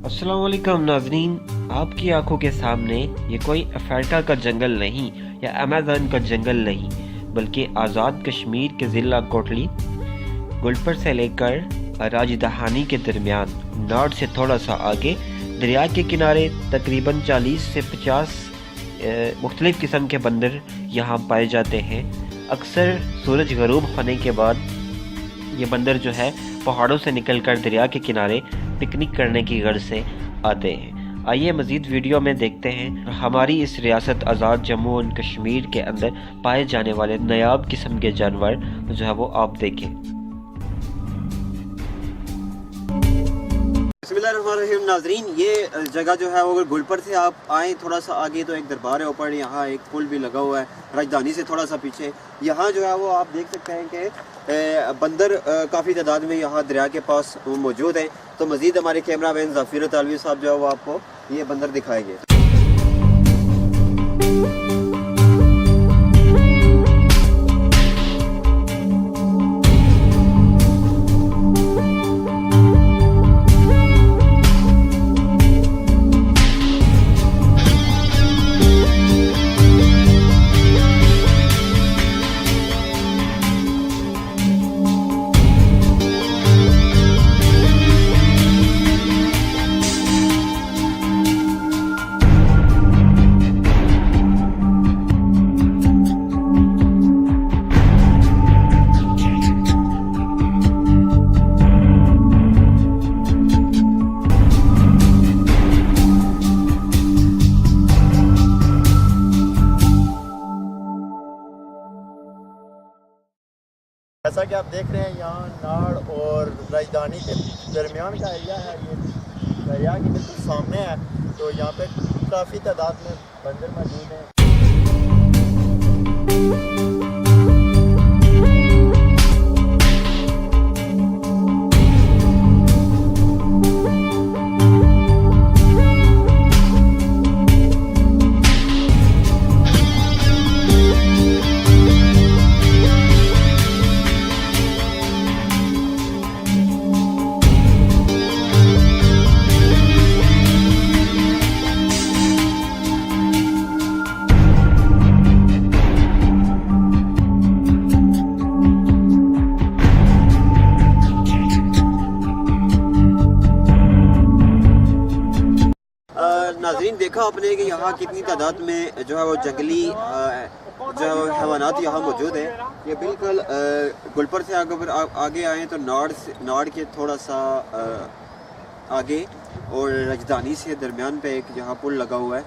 अस्सलाम वालेकुम नाज़रीन, आपकी आंखों के सामने ये कोई अफ्रीका का जंगल नहीं या अमेज़न का जंगल नहीं, बल्कि आज़ाद कश्मीर के ज़िला कोटली गुलपर से लेकर राजधानी के दरमियान नॉर्थ से थोड़ा सा आगे दरिया के किनारे तकरीबन 40 से 50 मुख्तलिफ़ किस्म के बंदर यहाँ पाए जाते हैं। अक्सर सूरज गरूब होने के बाद ये बंदर जो है पहाड़ों से निकलकर दरिया के किनारे पिकनिक करने की गर्ज से आते हैं। आइए मज़ीद वीडियो में देखते हैं हमारी इस रियासत आज़ाद जम्मू एंड कश्मीर के अंदर पाए जाने वाले नायाब किस्म के जानवर जो है वो आप देखें। बिस्मिल्लाहिर्रहमानिर्रहीम नाज़रीन, ये जगह जो है वो अगर गुलपर से आप आएँ थोड़ा सा आगे तो एक दरबार है, ऊपर यहाँ एक पुल भी लगा हुआ है राजधानी से थोड़ा सा पीछे। यहाँ जो है वो आप देख सकते हैं कि बंदर काफ़ी तादाद में यहाँ दरिया के पास मौजूद हैं। तो मज़ीद हमारे कैमरा मैन ज़फ़ीर तालवी साहब जो है वो आपको ये बंदर दिखाएंगे। जैसा कि आप देख रहे हैं, यहाँ नाड़ और राजधानी के दरमियान का एरिया है। ये दरिया के बिल्कुल सामने है, तो यहाँ पे काफ़ी तादाद में बंदर मौजूद हैं। नाज़रीन, देखा आपने कि यहाँ कितनी तादाद में जो है वो जंगली जो हैवानात यहाँ मौजूद है। ये बिल्कुल गुलपर से आगे आए तो नाड़ के थोड़ा सा आगे और राजधानी से दरमियान पे एक यहाँ पुल लगा हुआ है।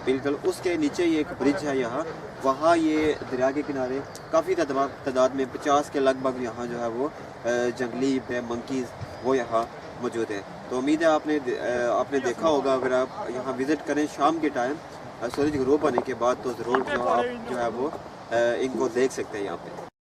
बिल्कुल उसके नीचे ये एक ब्रिज है यहाँ, वहाँ ये दरिया के किनारे काफ़ी तादाद में 50 के लगभग यहाँ जो है वो जंगली मंकीज़ वो यहाँ मौजूद है। तो उम्मीद है आपने देखा होगा। अगर आप यहाँ विज़िट करें शाम के टाइम सूरज गरूब होने के बाद तो ज़रूर आप जो है वो इनको देख सकते हैं यहाँ पे।